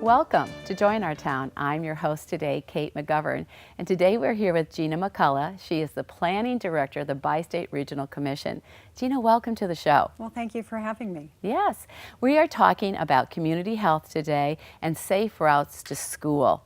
Welcome to Join Our Town. I'm your host today, Kate McGovern, and today we're here with Gina McCullough. She is the Planning Director of the Bi-State Regional Commission. Gina, welcome to the show. Well, thank you for having me. Yes, we are talking about community health today and safe routes to school.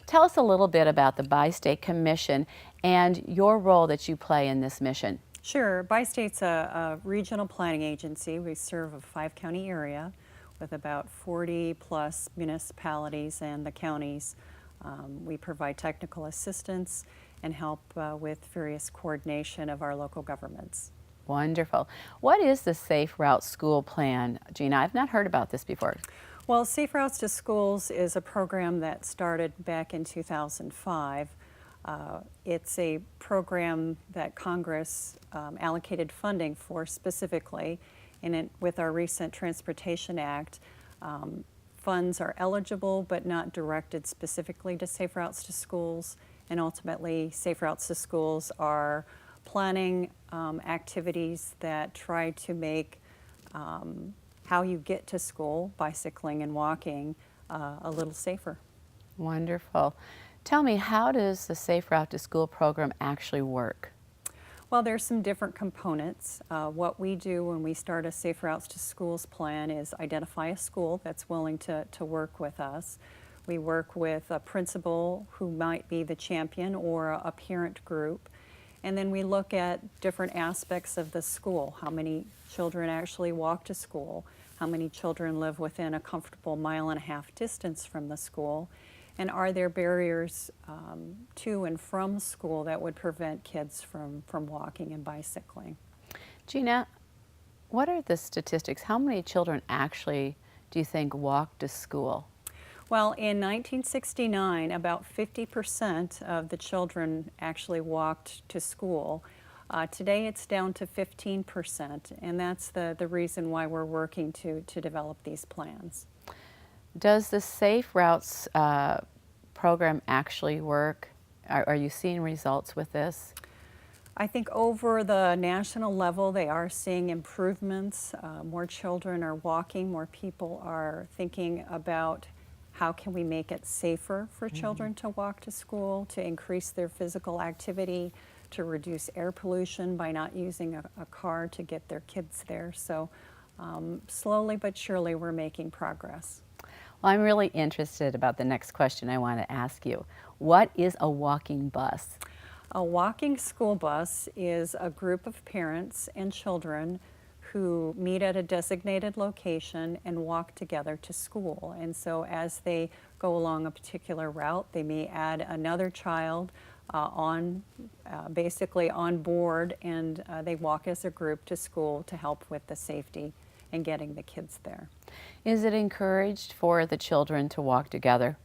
Tell us a little bit about the Bi-State Commission and your role that you play in this mission. Sure. Bi-State's a regional planning agency. We serve a 5-county area with about 40 plus municipalities and the counties. We provide technical assistance and help with various coordination of our local governments. Wonderful. What is the Safe Route School Plan? Gina, I've not heard about this before. Well, Safe Routes to Schools is a program that started back in 2005. It's a program that Congress allocated funding for specifically. And with our recent Transportation Act, funds are eligible but not directed specifically to Safe Routes to Schools. And ultimately, Safe Routes to Schools are planning activities that try to make how you get to school, bicycling and walking, a little safer. Wonderful. Tell me, how does the Safe Route to School program actually work? Well, there's some different components. What we do when we start a Safe Routes to Schools plan is identify a school that's willing to work with us. We work with a principal who might be the champion or a parent group. And then we look at different aspects of the school. How many children actually walk to school? How many children live within a comfortable 1.5-mile distance from the school? And are there barriers to and from school that would prevent kids from walking and bicycling? Gina, what are the statistics? How many children actually do you think walk to school? Well, in 1969, about 50% of the children actually walked to school. Today it's down to 15%, and that's the reason why we're working to develop these plans. Does the Safe Routes program actually work? Are you seeing results with this? I think over the national level they are seeing improvements. More children are walking, more people are thinking about how can we make it safer for children to walk to school, to increase their physical activity, to reduce air pollution by not using a car to get their kids there. So slowly but surely we're making progress. Well, I'm really interested about the next question I want to ask you. What is a walking bus? A walking school bus is a group of parents and children who meet at a designated location and walk together to school. And so as they go along a particular route, they may add another child basically on board, and they walk as a group to school to help with the safety and getting the kids there. Is it encouraged for the children to walk together?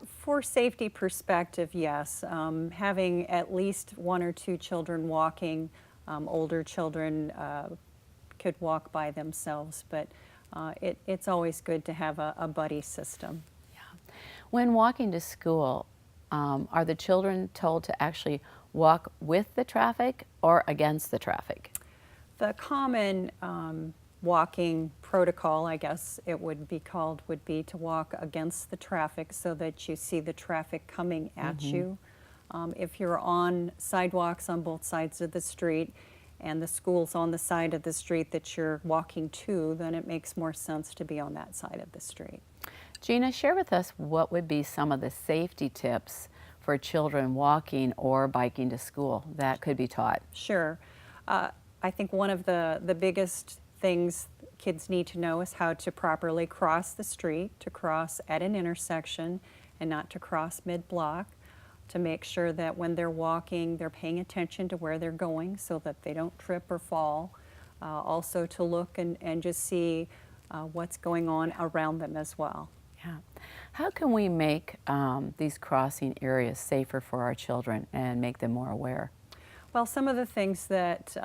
For safety perspective, yes. Having at least 1 or 2 children walking, older children could walk by themselves, but it's always good to have a buddy system. Yeah. When walking to school, are the children told to actually walk with the traffic or against the traffic? The common walking protocol, I guess it would be called, would be to walk against the traffic so that you see the traffic coming at you. If you're on sidewalks on both sides of the street and the school's on the side of the street that you're walking to, then it makes more sense to be on that side of the street. Gina, share with us what would be some of the safety tips for children walking or biking to school that could be taught. Sure. I think one of the biggest things kids need to know is how to properly cross the street, to cross at an intersection and not to cross mid-block, to make sure that when they're walking they're paying attention to where they're going so that they don't trip or fall. Also to look and just see what's going on around them as well. Yeah. How can we make these crossing areas safer for our children and make them more aware? Well, some of the things that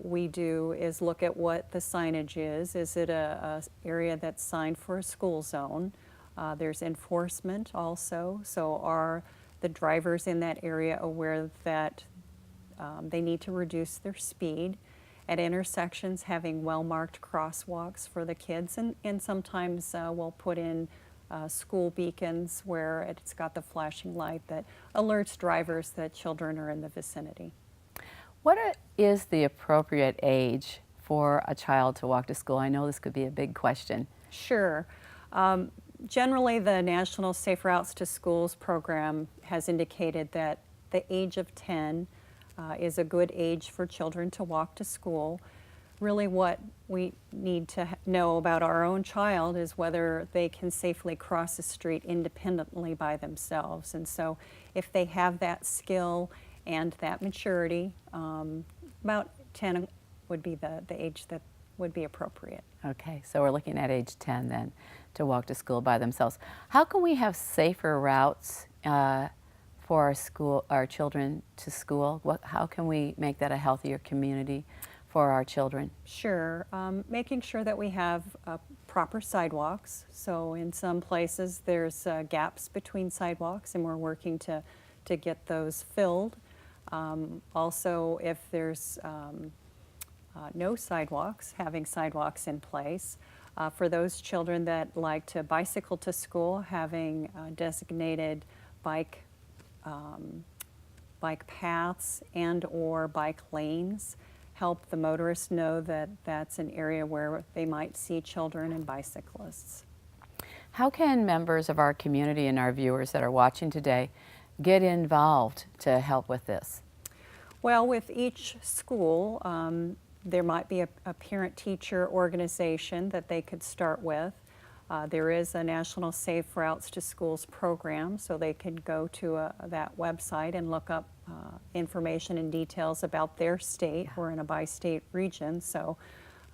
we do is look at what the signage is. Is it a area that's signed for a school zone? There's enforcement also. So are the drivers in that area aware that they need to reduce their speed? At intersections, having well-marked crosswalks for the kids, and sometimes we'll put in school beacons where it's got the flashing light that alerts drivers that children are in the vicinity. Is the appropriate age for a child to walk to school? I know this could be a big question. Sure. Generally, the National Safe Routes to Schools program has indicated that the age of 10 is a good age for children to walk to school. Really what we need to know about our own child is whether they can safely cross the street independently by themselves. And so if they have that skill and that maturity, about 10 would be the age that would be appropriate. Okay, so we're looking at age 10 then to walk to school by themselves. How can we have safer routes for our children to school? How can we make that a healthier community for our children? Sure. Making sure that we have proper sidewalks. So in some places there's gaps between sidewalks, and we're working to get those filled. Also, if there's no sidewalks, having sidewalks in place. For those children that like to bicycle to school, having designated bike paths and or bike lanes help the motorists know that that's an area where they might see children and bicyclists. How can members of our community and our viewers that are watching today get involved to help with this? Well, with each school, there might be a parent-teacher organization that they could start with. There is a National Safe Routes to Schools program, so they could go to that website and look up information and details about their state. We're in a bi-state region, so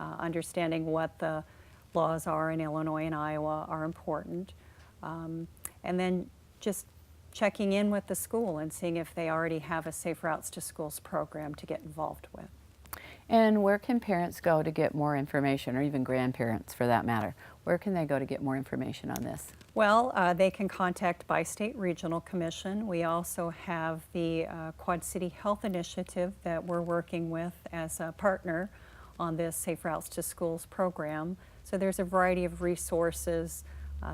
understanding what the laws are in Illinois and Iowa are important. And then just checking in with the school and seeing if they already have a Safe Routes to Schools program to get involved with. And where can parents go to get more information, or even grandparents for that matter? Where can they go to get more information on this? Well, they can contact Bi-State Regional Commission. We also have the Quad City Health Initiative that we're working with as a partner on this Safe Routes to Schools program. So there's a variety of resources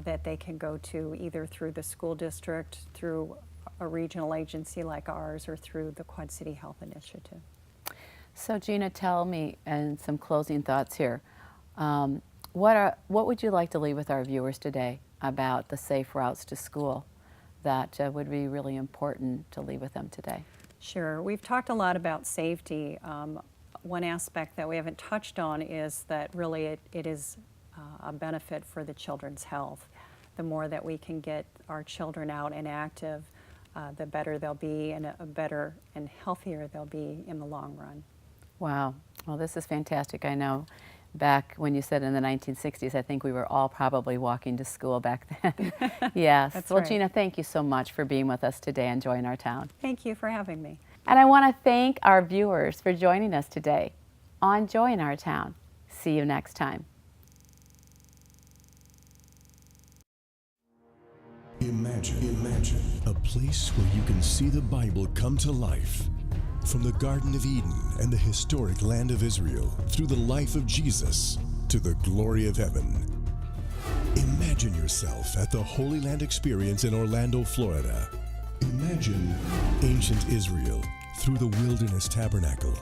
that they can go to either through the school district, through a regional agency like ours, or through the Quad City Health Initiative. So Gina, tell me, and some closing thoughts here, what would you like to leave with our viewers today about the safe routes to school that would be really important to leave with them today? Sure. We've talked a lot about safety. One aspect that we haven't touched on is that really it is a benefit for the children's health. The more that we can get our children out and active, the better they'll be, and better and healthier they'll be in the long run. Wow. Well, this is fantastic. I know back when you said in the 1960s, I think we were all probably walking to school back then. Yes. That's well, right. Gina, thank you so much for being with us today and joining our town. Thank you for having me. And I want to thank our viewers for joining us today on Joy in Our Town. See you next time. Imagine a place where you can see the Bible come to life. From the Garden of Eden and the historic land of Israel, through the life of Jesus, to the glory of heaven. Imagine yourself at the Holy Land Experience in Orlando, Florida. Imagine ancient Israel through the Wilderness Tabernacle,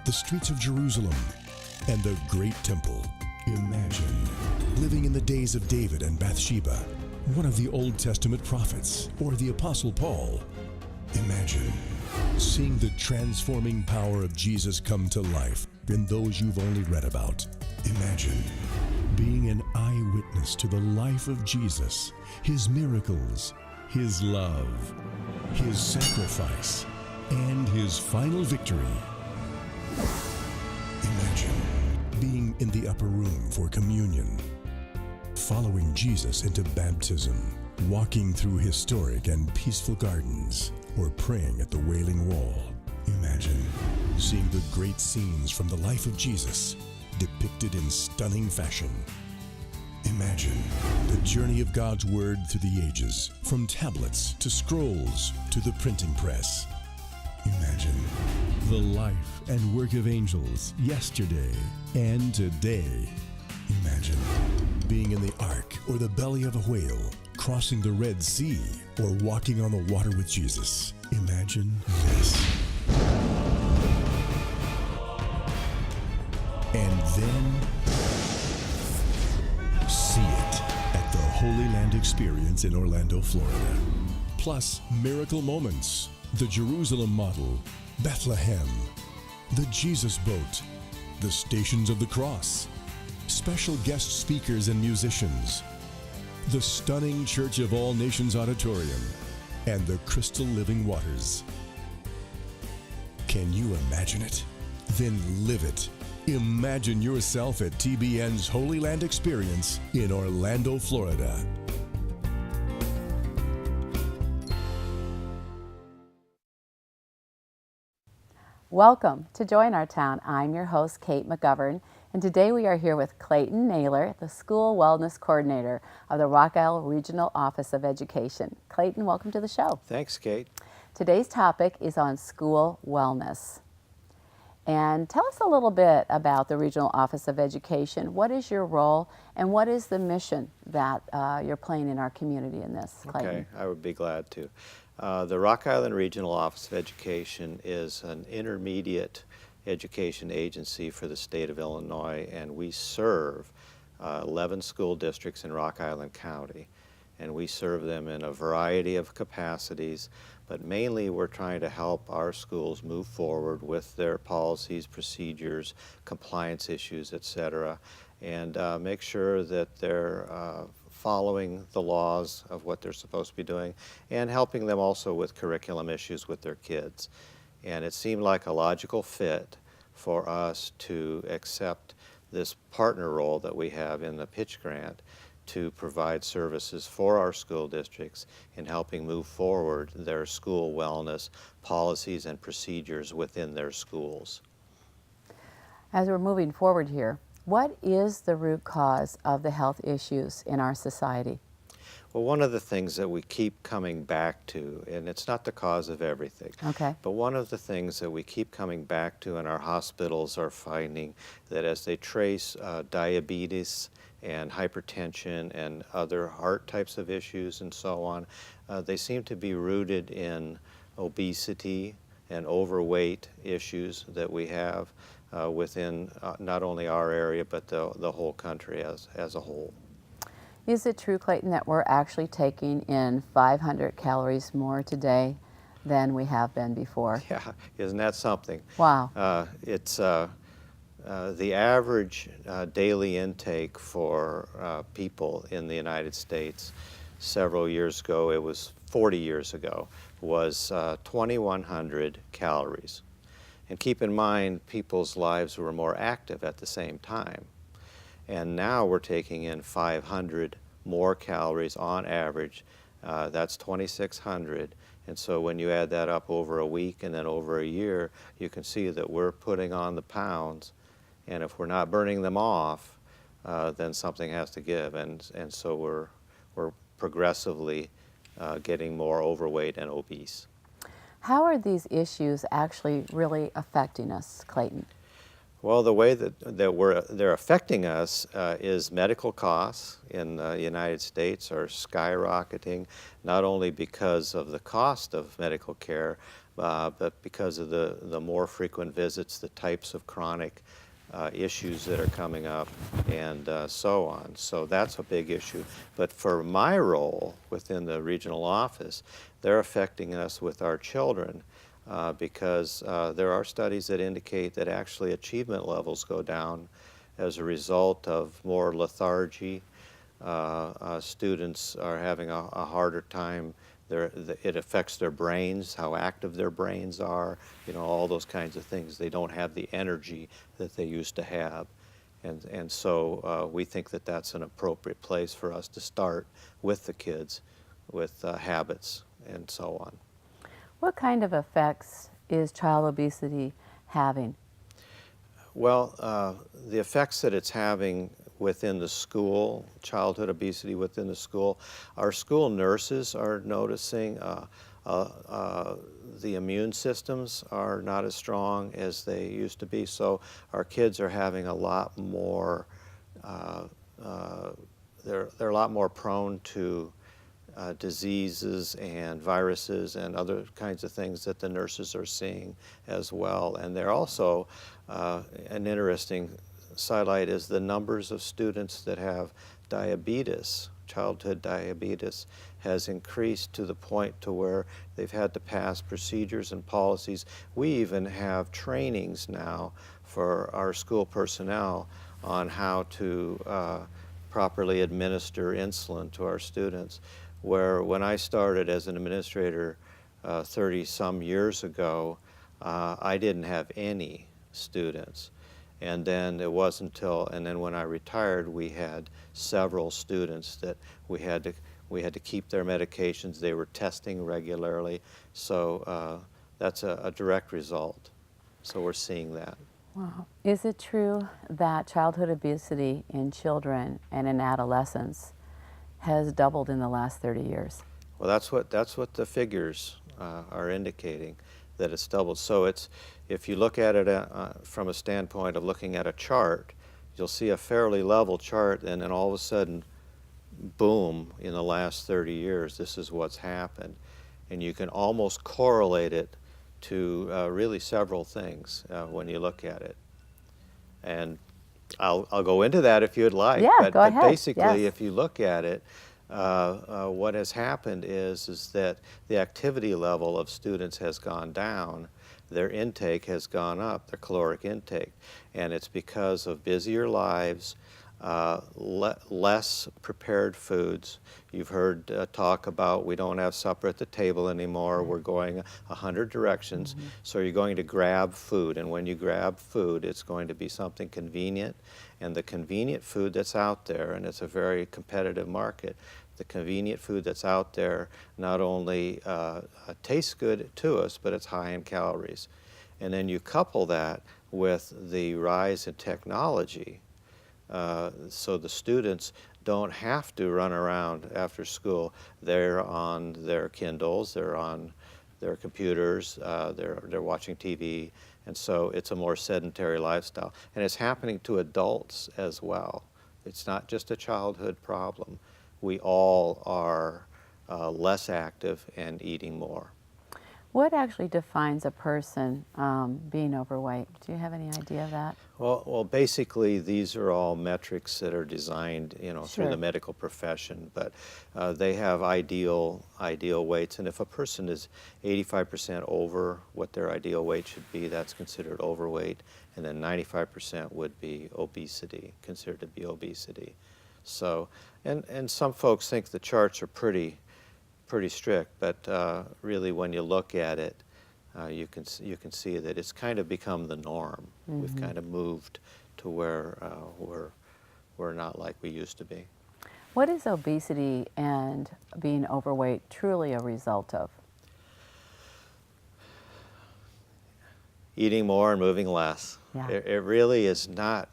the streets of Jerusalem, and the Great Temple. Imagine living in the days of David and Bathsheba, one of the Old Testament prophets, or the Apostle Paul. Imagine seeing the transforming power of Jesus come to life in those you've only read about. Imagine being an eyewitness to the life of Jesus, his miracles, his love, his sacrifice, and his final victory. Imagine being in the upper room for communion, following Jesus into baptism, walking through historic and peaceful gardens, or praying at the Wailing Wall. Imagine seeing the great scenes from the life of Jesus depicted in stunning fashion. Imagine the journey of God's Word through the ages, from tablets to scrolls to the printing press. Imagine the life and work of angels yesterday and today. Imagine being in the ark or the belly of a whale, crossing the Red Sea, or walking on the water with Jesus. Imagine this. And then see it at the Holy Land Experience in Orlando, Florida. Plus, miracle moments, the Jerusalem model, Bethlehem, the Jesus boat, the Stations of the Cross, special guest speakers and musicians, the stunning Church of All Nations Auditorium, and the crystal living waters. Can you imagine it? Then live it. Imagine yourself at TBN's Holy Land Experience in Orlando, Florida. Welcome to Join Our Town. I'm your host, Kate McGovern, and today we are here with Clayton Naylor, the School Wellness Coordinator of the Rock Isle Regional Office of Education. Clayton, welcome to the show. Thanks, Kate. Today's topic is on school wellness. And tell us a little bit about the Regional Office of Education. What is your role and what is the mission that you're playing in our community in this, Clayton? Okay, I would be glad to. The Rock Island Regional Office of Education is an intermediate education agency for the state of Illinois, and we serve 11 school districts in Rock Island County. And we serve them in a variety of capacities, but mainly we're trying to help our schools move forward with their policies, procedures, compliance issues, etc., and make sure that they're following the laws of what they're supposed to be doing, and helping them also with curriculum issues with their kids. And it seemed like a logical fit for us to accept this partner role that we have in the pitch grant to provide services for our school districts in helping move forward their school wellness policies and procedures within their schools. As we're moving forward here, what is the root cause of the health issues in our society? Well, one of the things that we keep coming back to, and it's not the cause of everything, Okay. but one of the things that we keep coming back to, and our hospitals are finding that as they trace diabetes and hypertension and other heart types of issues and so on, they seem to be rooted in obesity and overweight issues that we have within not only our area but the whole country as a whole. Is it true, Clayton, that we're actually taking in 500 calories more today than we have been before? Yeah, isn't that something? Wow. It's the average daily intake for people in the United States several years ago, it was 40 years ago, was 2,100 calories. And keep in mind, people's lives were more active at the same time. And now we're taking in 500 more calories on average. That's 2,600. And so when you add that up over a week and then over a year, you can see that we're putting on the pounds. And if we're not burning them off, then something has to give. And so we're progressively getting more overweight and obese. How are these issues actually really affecting us, Clayton? Well, the way that they're affecting us is medical costs in the United States are skyrocketing, not only because of the cost of medical care, but because of the more frequent visits, the types of chronic issues that are coming up, and so on. So that's a big issue. But for my role within the regional office, they're affecting us with our children. Because there are studies that indicate that actually achievement levels go down as a result of more lethargy. Students are having a harder time. It affects their brains, how active their brains are, all those kinds of things. They don't have the energy that they used to have. And so we think that that's an appropriate place for us to start with the kids, with habits and so on. What kind of effects is child obesity having? Well, the effects that it's having within the school, childhood obesity within the school, our school nurses are noticing the immune systems are not as strong as they used to be, so our kids are having a lot more they're a lot more prone to diseases and viruses and other kinds of things that the nurses are seeing as well. And they're also, an interesting sidelight is the numbers of students that have diabetes. Childhood diabetes has increased to the point to where they've had to pass procedures and policies. We even have trainings now for our school personnel on how to properly administer insulin to our students, where when I started as an administrator 30-some years ago, I didn't have any students. And then it wasn't until, and then when I retired, we had several students that we had to keep their medications. They were testing regularly, so that's a direct result. So we're seeing that. Wow. Is it true that childhood obesity in children and in adolescents has doubled in the last 30 years? Well, that's what the figures are indicating, that it's doubled. So if you look at it from a standpoint of looking at a chart, you'll see a fairly level chart, and then all of a sudden, boom, in the last 30 years, this is what's happened. And you can almost correlate it to really several things when you look at it. And I'll go into that if you'd like. Yeah, but, go ahead. But basically, Yes. if you look at it, what has happened is that the activity level of students has gone down, their intake has gone up, their caloric intake, and it's because of busier lives, less prepared foods. You've heard talk about we don't have supper at the table anymore, we're going 100 directions, so you're going to grab food, and when you grab food, it's going to be something convenient, and the convenient food that's out there, and it's a very competitive market, the convenient food that's out there not only tastes good to us, but it's high in calories. And then you couple that with the rise in technology, so the students don't have to run around after school. They're on their Kindles, they're on their computers, they're watching TV, and so it's a more sedentary lifestyle. And it's happening to adults as well. It's not just a childhood problem. We all are less active and eating more. What actually defines a person being overweight? Do you have any idea of that? Well, basically, these are all metrics that are designed, through Sure. the medical profession, but they have ideal weights, and if a person is 85% over what their ideal weight should be, that's considered overweight, and then 95% would be obesity, considered to be obesity. So, and some folks think the charts are pretty strict, but really when you look at it, you can see that it's kind of become the norm. We've kind of moved to where we're not like we used to be. What is obesity and being overweight truly a result of? Eating more and moving less. Yeah. It really is not.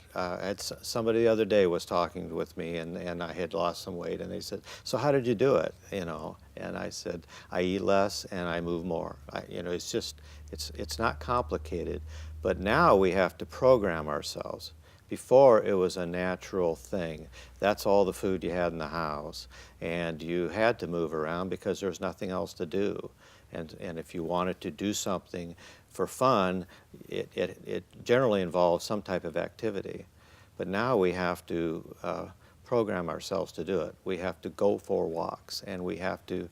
Somebody the other day was talking with me, and I had lost some weight, and they said, "So how did you do it?" And I said, "I eat less and I move more." It's just it's not complicated, but now we have to program ourselves. Before, it was a natural thing. That's all the food you had in the house, and you had to move around because there was nothing else to do. And if you wanted to do something for fun, it generally involves some type of activity. But now we have to program ourselves to do it. We have to go for walks, and we have to,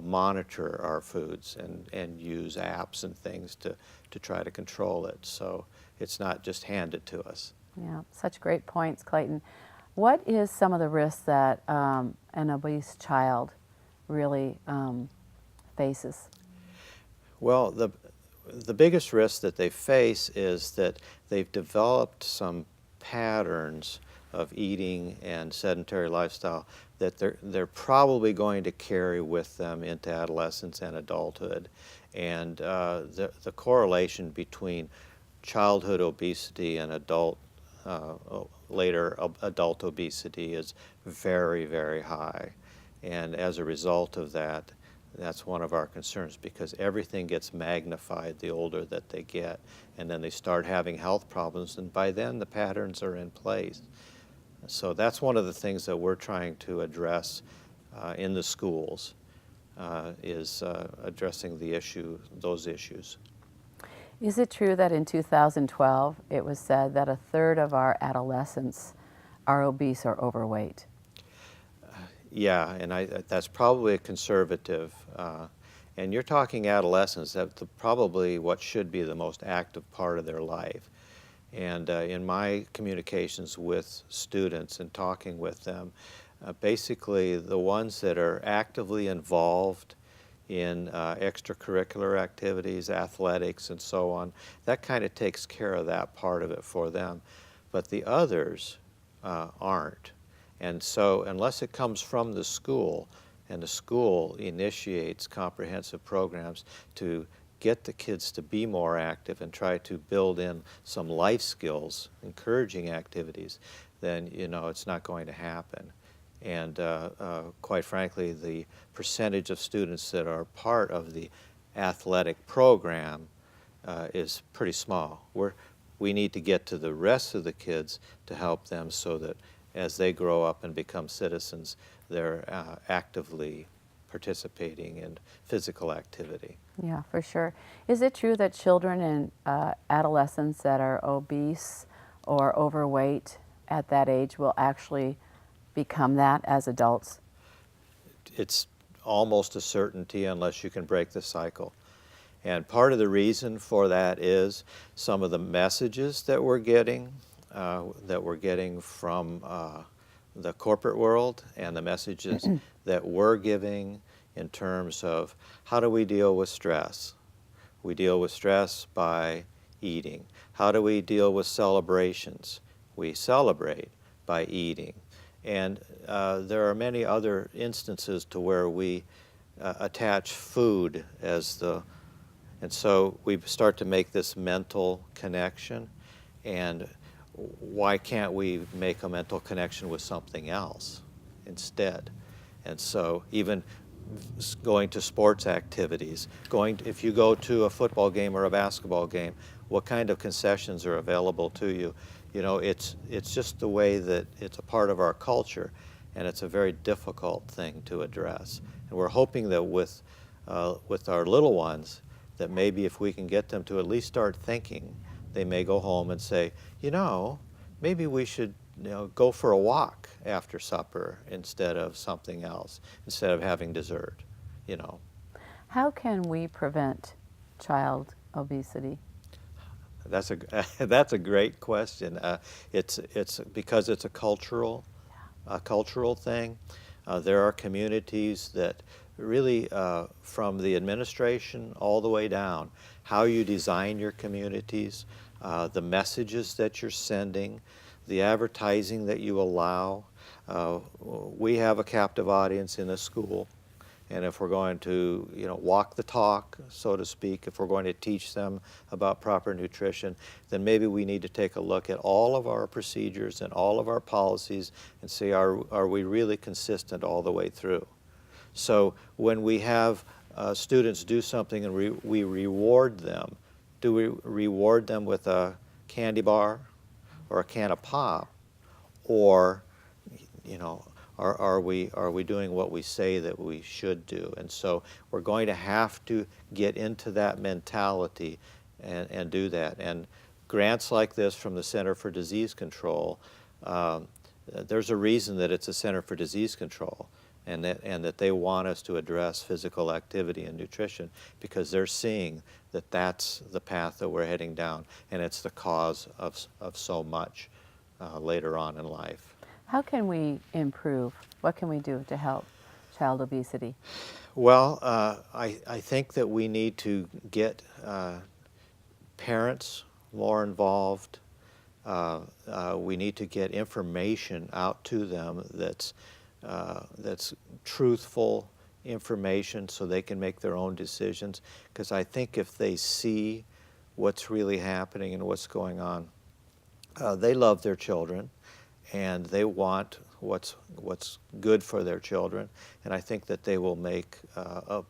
monitor our foods and use apps and things to try to control it. So it's not just handed to us. Yeah, such great points, Clayton. What is some of the risks that an obese child really faces? Well, the biggest risk that they face is that they've developed some patterns of eating and sedentary lifestyle that they're probably going to carry with them into adolescence and adulthood. And the correlation between childhood obesity and later adult obesity is very, very high. And as a result of that, that's one of our concerns, because everything gets magnified the older that they get, and then they start having health problems, and by then the patterns are in place. So that's one of the things that we're trying to address in the schools, is addressing those issues. Is it true that in 2012 it was said that a third of our adolescents are obese or overweight? Yeah, and that's probably a conservative. And you're talking adolescents, that's probably what should be the most active part of their life. And in my communications with students and talking with them, basically the ones that are actively involved in extracurricular activities, athletics, and so on, that kind of takes care of that part of it for them. But the others aren't. And so unless it comes from the school, and the school initiates comprehensive programs to get the kids to be more active and try to build in some life skills, encouraging activities, then it's not going to happen. And quite frankly, the percentage of students that are part of the athletic program is pretty small. We need to get to the rest of the kids to help them so that as they grow up and become citizens, they're actively participating in physical activity. Yeah, for sure. Is it true that children and adolescents that are obese or overweight at that age will actually become that as adults? It's almost a certainty unless you can break the cycle. And part of the reason for that is some of the messages that we're getting from the corporate world, and the messages that we're giving in terms of how do we deal with stress. We deal with stress by eating. How do we deal with celebrations? We celebrate by eating. And there are many other instances to where we attach food as and so we start to make this mental connection. And why can't we make a mental connection with something else instead? And so even going to sports activities, if you go to a football game or a basketball game, what kind of concessions are available to you? It's just the way that it's a part of our culture, and it's a very difficult thing to address. And we're hoping that with our little ones, that maybe if we can get them to at least start thinking, they may go home and say, maybe we should go for a walk after supper instead of something else, instead of having dessert. How can we prevent child obesity? That's a great question. It's because it's a cultural thing. There are communities that really, from the administration all the way down, how you design your communities, the messages that you're sending, the advertising that you allow. We have a captive audience in the school, and if we're going to walk the talk, so to speak, if we're going to teach them about proper nutrition, then maybe we need to take a look at all of our procedures and all of our policies and say, are we really consistent all the way through? So when we have students do something and we reward them, do we reward them with a candy bar or a can of pop, or are we doing what we say that we should do? And so we're going to have to get into that mentality and do that. And grants like this from the Center for Disease Control, there's a reason that it's a Center for Disease Control, and that they want us to address physical activity and nutrition, because they're seeing that that's the path that we're heading down, and it's the cause of so much later on in life. How can we improve? What can we do to help child obesity? Well, I think that we need to get parents more involved. We need to get information out to them that's truthful information so they can make their own decisions. Because I think if they see what's really happening and what's going on, they love their children and they want what's good for their children. And I think that they will make a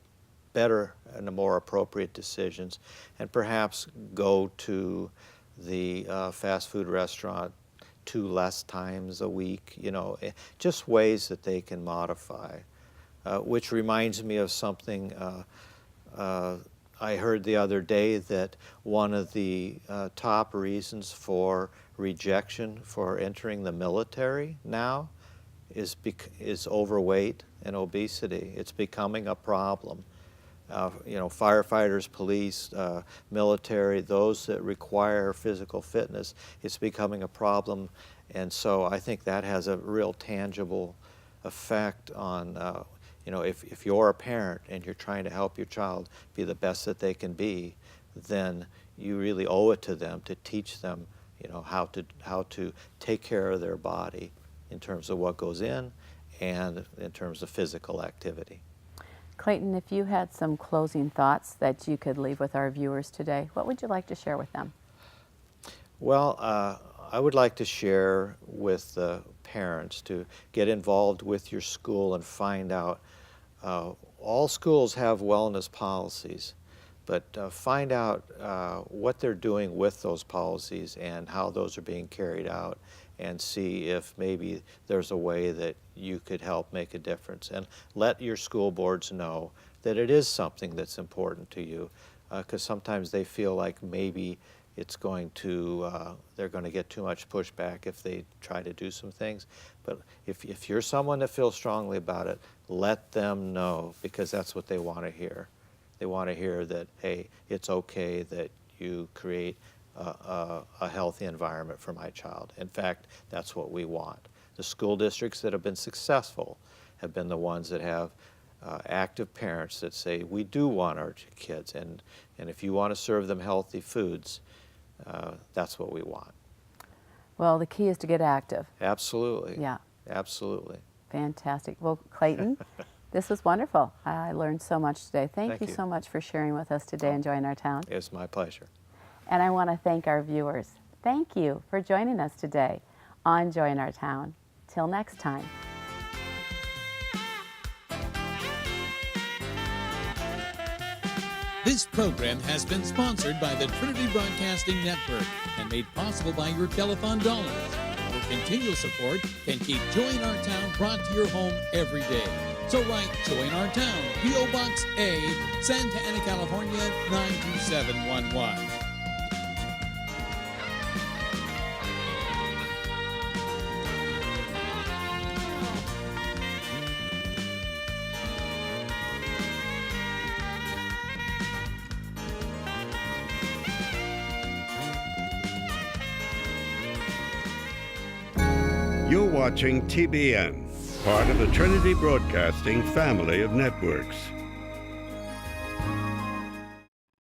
better and a more appropriate decisions, and perhaps go to the fast food restaurant 2 less times a week, just ways that they can modify. Which reminds me of something I heard the other day, that one of the top reasons for rejection for entering the military now is overweight and obesity. It's becoming a problem. Firefighters, police, military, those that require physical fitness, it's becoming a problem. And so I think that has a real tangible effect on, if you're a parent and you're trying to help your child be the best that they can be, then you really owe it to them to teach them, how to take care of their body in terms of what goes in and in terms of physical activity. Clayton, if you had some closing thoughts that you could leave with our viewers today, what would you like to share with them? Well, I would like to share with the parents to get involved with your school and find out. All schools have wellness policies, but find out what they're doing with those policies and how those are being carried out, and see if maybe there's a way that you could help make a difference. And let your school boards know that it is something that's important to you, because sometimes they feel like maybe it's going to, they're going to get too much pushback if they try to do some things. But if you're someone that feels strongly about it, let them know, because that's what they want to hear. They want to hear that, hey, it's okay that you create a healthy environment for my child. In fact, that's what we want. The school districts that have been successful have been the ones that have active parents that say, we do want our kids, and if you want to serve them healthy foods, that's what we want. Well, the key is to get active. Absolutely. Yeah. Absolutely. Fantastic. Well, Clayton, this was wonderful. I learned so much today. Thank you you. so much for sharing with us today and Join Our Town. It's my pleasure. And I want to thank our viewers. Thank you for joining us today on Join Our Town. Till next time. This program has been sponsored by the Trinity Broadcasting Network and made possible by your telethon dollars. Your continual support can keep Join Our Town brought to your home every day. So write Join Our Town, P.O. Box A, Santa Ana, California, 92711. You're watching TBN, part of the Trinity Broadcasting family of networks.